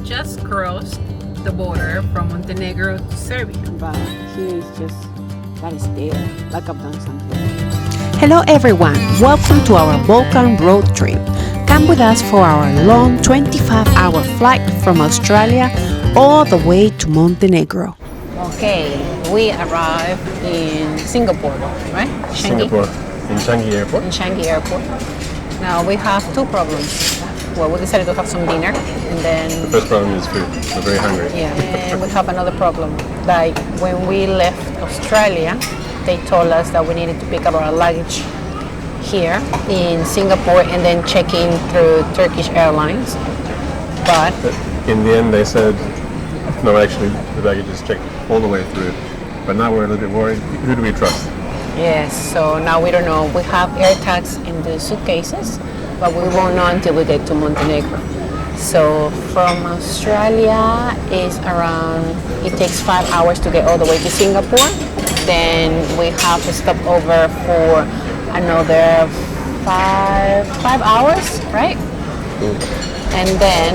just crossed the border from Montenegro to Serbia. But here is just, that is there, like I've done something. Hello everyone, welcome to our Balkan road trip. Come with us for our long 25-hour flight from Australia all the way to Montenegro. Okay, we arrived in Singapore, right? Changi? Singapore, in Changi Airport. In Changi Airport. Now we have two problems. Well, we decided to have some dinner and then... The first problem is food. We're very hungry. Yeah, and we have another problem. Like when we left Australia, they told us that we needed to pick up our luggage here in Singapore and then check in through Turkish Airlines. But In the end, they said, no, actually, the baggage is checked all the way through. But now we're a little bit worried. Who do we trust? yes, so now we don't know. We have air tags in the suitcases, but we won't know until we get to Montenegro. So from Australia is around, it takes 5 hours to get all the way to Singapore. Then we have to stop over for another five hours, right? And then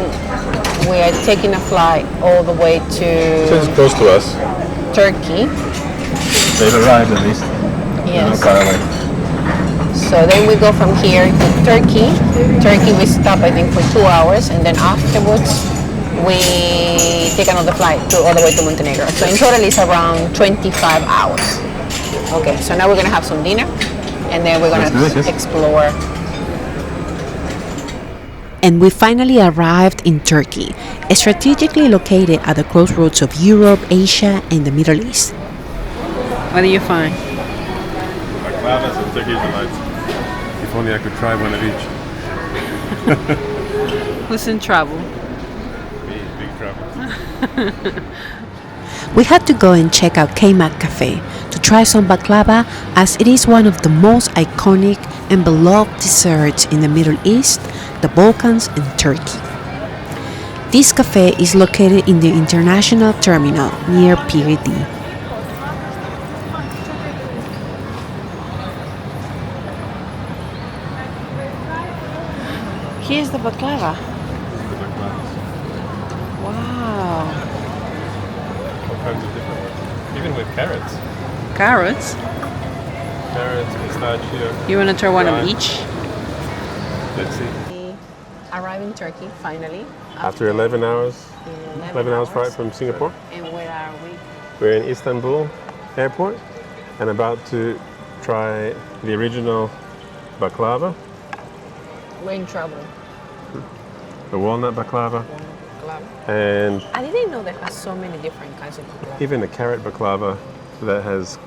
we are taking a flight all the way So to it's close to us. Turkey. They've arrived at least. They're not Yes. far away. So then we go from here to Turkey. Turkey we stop I think for 2 hours, and then afterwards we take another flight all the way to Montenegro. So in total it's around 25 hours. Okay, so now we're gonna have some dinner and then we're gonna That's delicious. explore. And we finally arrived in Turkey, strategically located at the crossroads of Europe, Asia, and the Middle East. What do you find? Baklavas and Turkish delights. If only I could try one of each. Who's in trouble? Me, big trouble. We had to go and check out Kaymak Cafe to try some baklava, as it is one of the most iconic and beloved desserts in the Middle East, the Balkans, and Turkey. This cafe is located in the international terminal near Pier D. Here's the baklava. The baklavas. Wow. All kinds of different ones. Even with carrots. Carrots. Carrots, pistachio. You wanna try one of lime. each? Let's see. We arrive in Turkey finally. After 11 hours, 11 hours flight from Singapore. And where are we? We're in Istanbul airport and about to try the original baklava, We're in trouble. the walnut baklava, and I didn't know there are so many different kinds of baklava. even a carrot baklava that has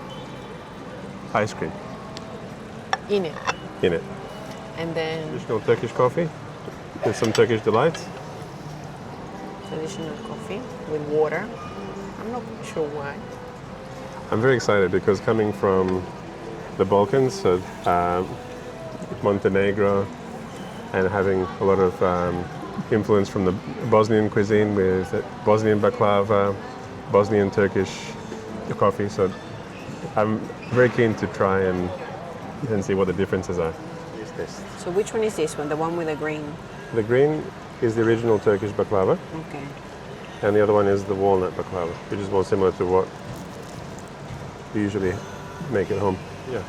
ice cream In it. in it. And then Traditional Turkish coffee with some Turkish delights. traditional coffee with water. I'm not sure why. I'm very excited because coming from the Balkans, so, Montenegro, and having a lot of influence from the Bosnian cuisine with Bosnian baklava, Bosnian Turkish coffee. So I'm very keen to try and see what the differences are. Use this. So which one is this one? The one with the green? The green is the original Turkish baklava, Okay. and the other one is the walnut baklava, which is more similar to what we usually make at home. Yeah.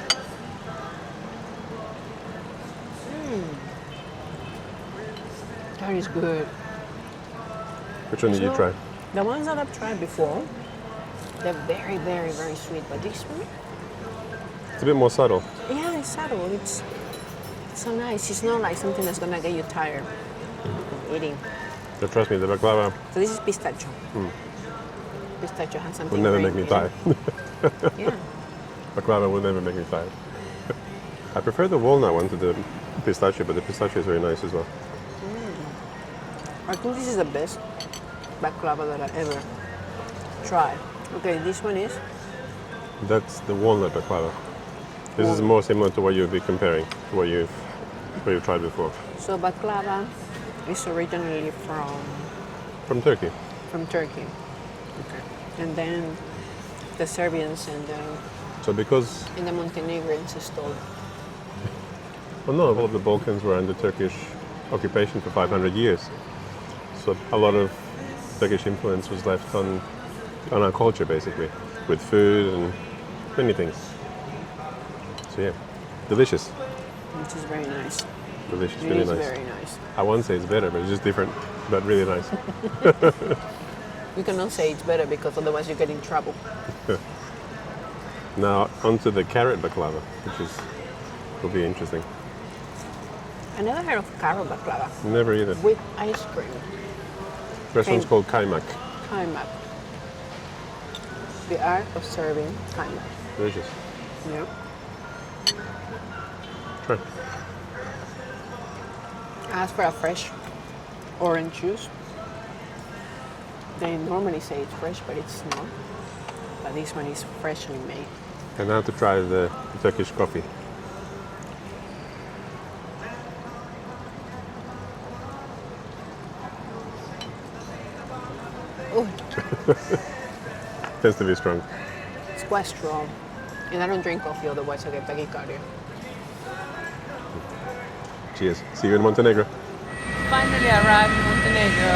That is good. Which one did you So, try? The ones that I've tried before, they're very, very, very sweet. But this one, It's a bit more subtle. yeah, it's subtle. It's so nice. It's not like something that's gonna get you tired of eating. So trust me, the baklava So this is pistachio. Pistachio has something. would never green make me in tired. it. Yeah. Baklava would never make me tired. I prefer the walnut one to the pistachio, but the pistachio is very nice as well. I think this is the best baklava that I ever tried. Okay, this one is That's the walnut baklava. This is more similar to what you'd be comparing to what you've tried before. so baklava is originally From Turkey. from Turkey. Okay. And then the Serbians and So because, the Montenegrins stole. well, no, all of the Balkans were under Turkish occupation for 500 years. So a lot of Turkish influence was left on our culture, basically, with food and many things. So yeah, delicious. Which is very nice. Delicious, It really is nice. very nice. I won't say it's better, but it's just different, but really nice. You cannot say it's better because otherwise you get in trouble. Now onto the carrot baklava, will be interesting. I never heard of carrot baklava Never either. with ice cream. Restaurant's called Kaymak. Kaymak. The art of serving kaymak. Delicious. Yeah. Try. Ask for a fresh orange juice. They normally say it's fresh, but it's not. But this one is freshly made. And now to try the Turkish coffee. Oh, Tends to be strong. it's quite strong. And I don't drink coffee, otherwise I get tachycardia. Cheers. See you in Montenegro. Finally arrived in Montenegro.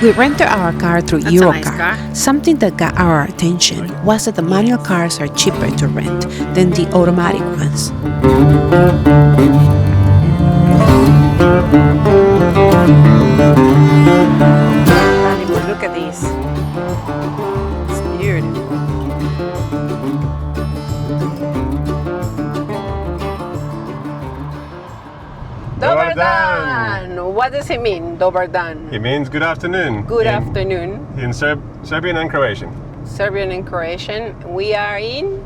We rented our car through That's a nice Eurocar. car. Something that got our attention was that the manual cars are cheaper to rent than the automatic ones. Look at this. It's beautiful. Dobar dan! What does it mean, Dobar dan? It means good afternoon. Good afternoon. In Serbian and Croatian. Serbian and Croatian. We are in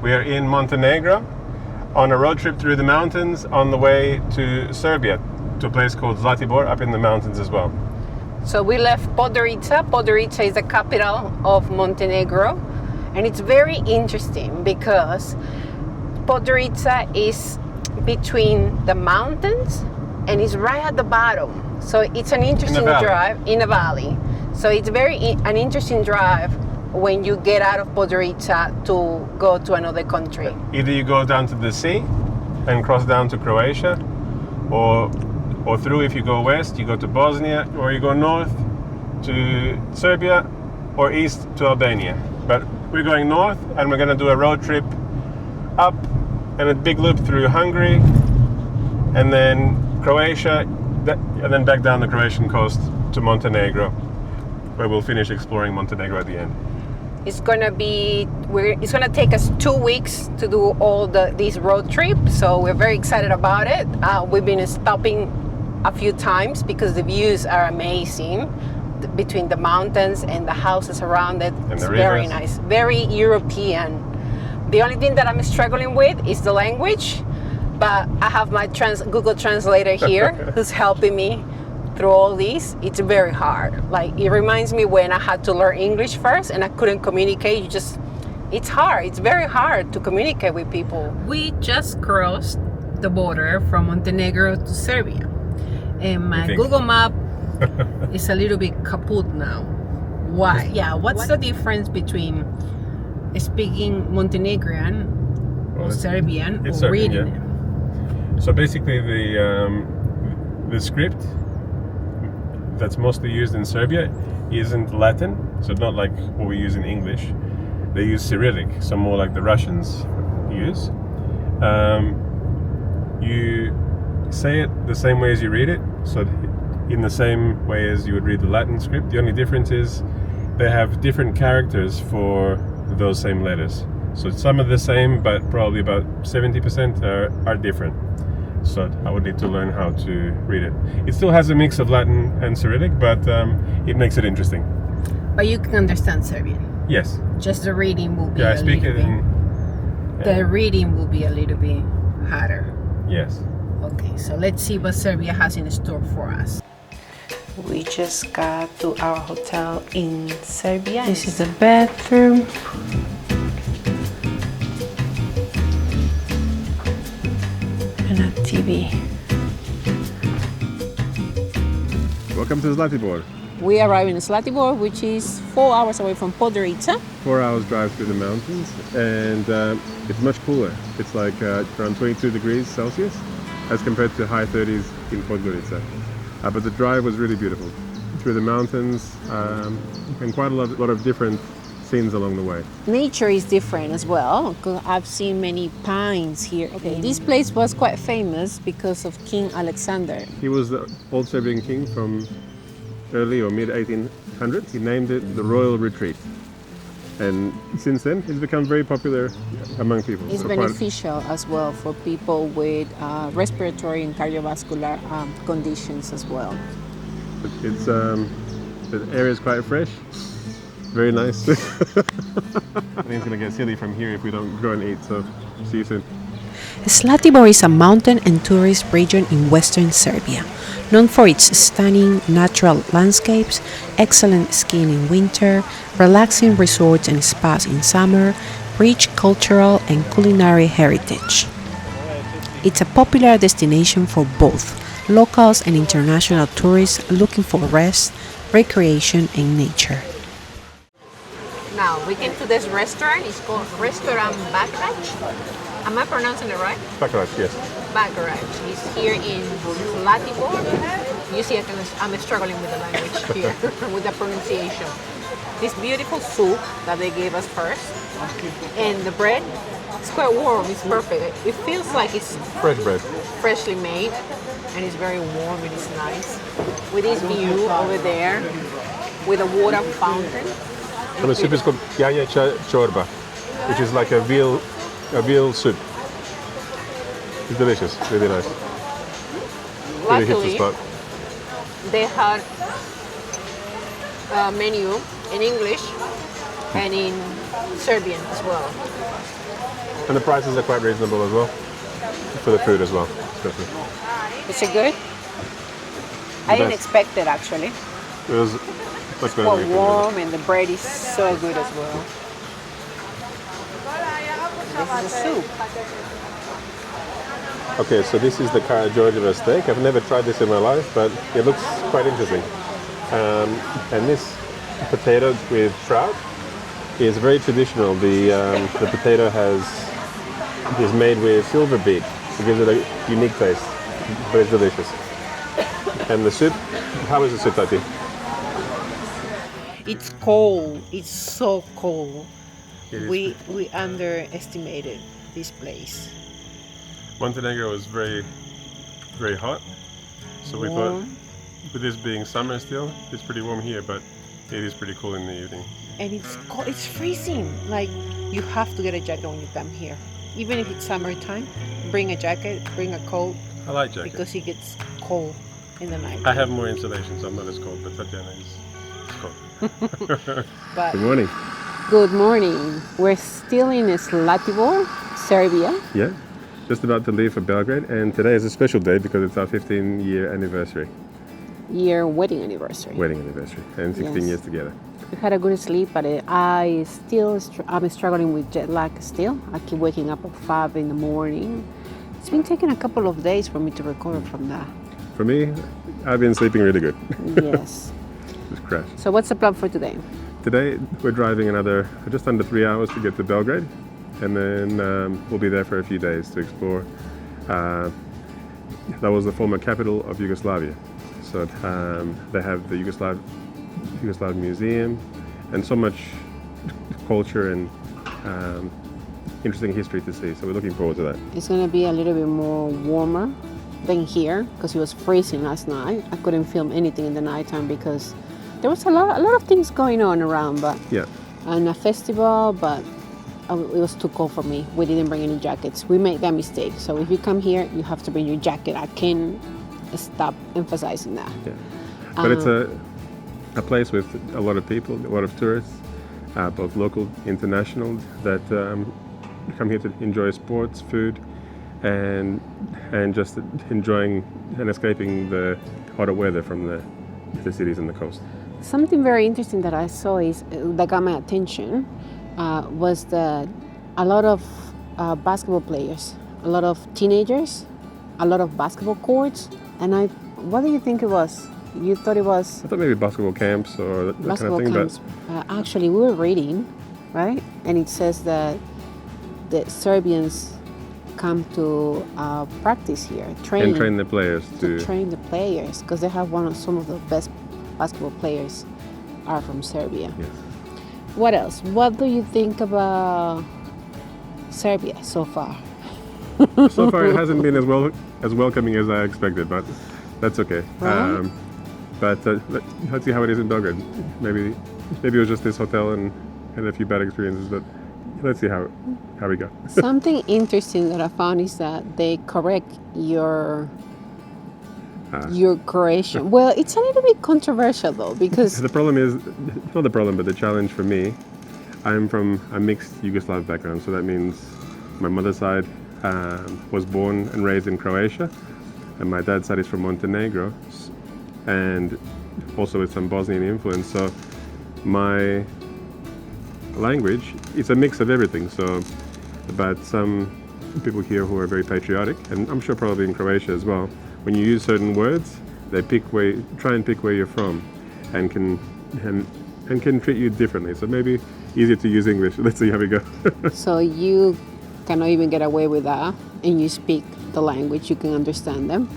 We are in Montenegro on a road trip through the mountains on the way to Serbia, to a place called Zlatibor up in the mountains as well. So we left Podgorica. Podgorica is the capital of Montenegro, and it's very interesting because Podgorica is between the mountains and it's right at the bottom. So it's an interesting drive in a valley. So it's an interesting drive when you get out of Podgorica to go to another country. Either you go down to the sea and cross down to Croatia, or through, if you go west, you go to Bosnia, or you go north to Serbia, or east to Albania. But we're going north, and we're going to do a road trip up and a big loop through Hungary, and then Croatia, and then back down the Croatian coast to Montenegro, where we'll finish exploring Montenegro at the end. It's gonna take us 2 weeks to do all this road trip, so we're very excited about it. We've been stopping a few times because the views are amazing between the mountains and the houses around it. And it's the very rivers. nice, very European. The only thing that I'm struggling with is the language, but I have my Google Translator here who's helping me through all this. It's very hard. Like, it reminds me when I had to learn English first and I couldn't communicate. It's hard. It's very hard to communicate with people. We just crossed the border from Montenegro to Serbia, and my Google map is a little bit kaput now. Why? Yeah, what's the difference between speaking Montenegrin or Serbian It's or Serbian, reading yeah. it? So basically, the script that's mostly used in Serbia isn't Latin, so not like what we use in English. They use Cyrillic, so more like the Russians use. You say it the same way as you read it, so in the same way as you would read the Latin script. The only difference is they have different characters for those same letters. So some are the same, but probably about 70% are different. So I would need to learn how to read it. It still has a mix of Latin and Cyrillic, but it makes it interesting. But you can understand Serbian. Yes. Just the reading will be Yeah, I speak it in... The reading will be a little bit harder. Yes. Okay, so let's see what Serbia has in store for us. We just got to our hotel in Serbia. This is the bathroom. And a TV. Welcome to Zlatibor. We arrived in Zlatibor, which is 4 hours away from Podgorica. 4 hours drive through the mountains, and it's much cooler. It's like around 22 degrees Celsius as compared to high 30s in Podgorica. But the drive was really beautiful. through the mountains, and quite a lot of different scenes along the way. Nature is different as well, 'cause I've seen many pines here. Okay, this place was quite famous because of King Alexander. He was the old Serbian king from early or mid 1800s. He named it the Royal Retreat. And since then, it's become very popular among people. It's So beneficial as well for people with respiratory and cardiovascular conditions as well. It's the area is quite fresh, very nice. I think it's gonna get silly from here if we don't go and eat. So see you soon. Zlatibor is a mountain and tourist region in western Serbia, known for its stunning natural landscapes, excellent skiing in winter, relaxing resorts and spas in summer, rich cultural and culinary heritage. It's a popular destination for both locals and international tourists looking for rest, recreation, and nature. Now, we came to this restaurant. It's called Restaurant Bakraj. Am I pronouncing it right? Baklava, yes. Bakraj. It's here in Zlatibor. You see, I'm struggling with the language here, with the pronunciation. This beautiful soup that they gave us first. And the bread, it's quite warm. It's perfect. It feels like it's Fresh bread. freshly made. And it's very warm. It is nice. With this view over there, with a water fountain. And the soup is called yaya chorba, which is like a veal soup. It's delicious, really nice. Really hits the Luckily, spot. they had a menu in English and in Serbian as well. And the prices are quite reasonable as well, for the food as well, especially. Is it good? I didn't best. expect it actually. It was much better than Well, we could warm and the bread is so good as well. This is a soup. Okay, so this is the Karageorgieva steak. I've never tried this in my life, but it looks quite interesting. And this potato with trout is very traditional. The potato is made with silver beet. It gives it a unique taste, but it's delicious. And the soup, how is the soup, Tati? It's cold. It's so cold. It is. We underestimated this place. Montenegro is very, very hot. So we thought, with this being summer still, it's pretty warm here, but it is pretty cool in the evening. And it's cold. It's freezing. Like you have to get a jacket when you come here. Even if it's summertime, bring a jacket, bring a coat I like jackets. because it gets cold in the night. I have more insulation, so I'm not as cold, but Tatiana is cold. But Good morning. Good morning. We're still in Zlatibor, Serbia. Yeah, just about to leave for Belgrade, and today is a special day because it's our 15-year anniversary, Year wedding anniversary. wedding anniversary, and 16 Yes. years together. We had a good sleep, but I'm struggling with jet lag still. I keep waking up at 5 in the morning. It's been taking a couple of days for me to recover from that. For me, I've been sleeping really good. Yes. Just crashed. So what's the plan for today? Today we're driving another just under 3 hours to get to Belgrade, and then we'll be there for a few days to explore. That was the former capital of Yugoslavia, so they have the Yugoslav Museum, and so much culture and interesting history to see. So we're looking forward to that. It's gonna be a little bit more warmer than here because it was freezing last night. I couldn't film anything in the nighttime because there was a lot of things going on around, but Yeah. and a festival, but it was too cold for me. We didn't bring any jackets. We made that mistake. So if you come here, you have to bring your jacket. I can't stop emphasizing that. Yeah. But it's a place with a lot of people, a lot of tourists, both local, international, that come here to enjoy sports, food, and just enjoying and escaping the hotter weather from the cities and the coast. Something very interesting that I saw is that got my attention was that a lot of basketball players, a lot of teenagers, a lot of basketball courts, and what do you think it was? You thought it was I thought maybe basketball camps or that kind of basketball thing, camps? Actually, we were reading, right? And it says that the Serbians come to practice here, and train the players to to. train the players because they have some of the best basketball players are from Serbia. Yes. What else? What do you think about Serbia so far? So far, it hasn't been as welcoming as I expected, but that's okay. Right. Let's see how it is in Belgrade. Maybe it was just this hotel and a few bad experiences, but let's see how we go. Something interesting that I found is that they correct your Croatian. Well, it's a little bit controversial though, because The problem is, not the problem, but the challenge for me, I'm from a mixed Yugoslav background, so that means my mother's side was born and raised in Croatia, and my dad's side is from Montenegro, and also with some Bosnian influence. So my language, it's a mix of everything. So, but some people here who are very patriotic, and I'm sure probably in Croatia as well, when you use certain words, they try and pick where you're from, and can treat you differently. So maybe easier to use English. Let's see how we go. so you cannot even get away with that, and you speak the language, you can understand them.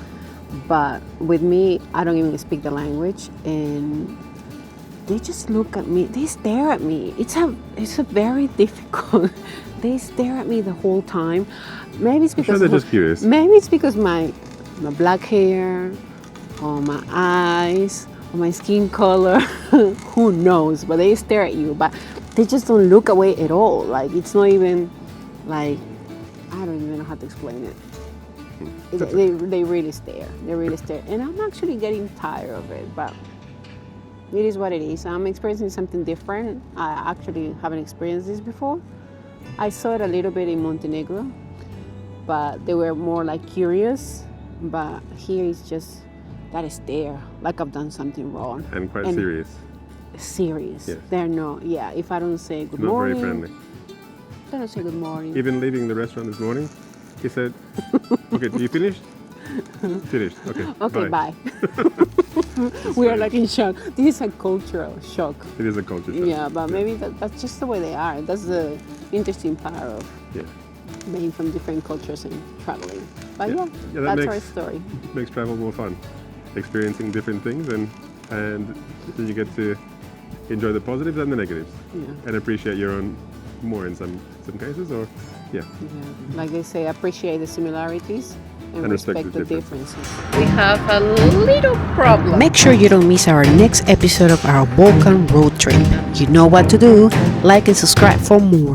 But with me, I don't even speak the language, and they just look at me. They stare at me. It's a very difficult. They stare at me the whole time. Maybe it's because they're just curious. Maybe it's because my black hair, or my eyes, or my skin color. Who knows? But they stare at you. But they just don't look away at all. Like it's not even like, I don't even know how to explain it. They really stare. They really stare. And I'm actually getting tired of it, but it is what it is. I'm experiencing something different. I actually haven't experienced this before. I saw it a little bit in Montenegro, but they were more like curious. But here it's just that stare, like I've done something wrong. And quite serious. Serious. Yes. They're not, yeah. If I don't say good Not morning. very friendly. They don't say good morning. Even leaving the restaurant this morning, he said, "Okay, you finished? Finished. Okay. Okay, bye." We are like in shock. This is a cultural shock. It is a culture shock. Yeah, but maybe that's just the way they are. That's the interesting part of being from different cultures and traveling. But Yeah, that's our story. Makes travel more fun, experiencing different things, and then you get to enjoy the positives and the negatives, and appreciate your own more in some cases, or Like they say, appreciate the similarities and And respect respect the the difference. differences. We have a little problem. Make sure you don't miss our next episode of our Balkan road trip. You know what to do. Like and subscribe for more.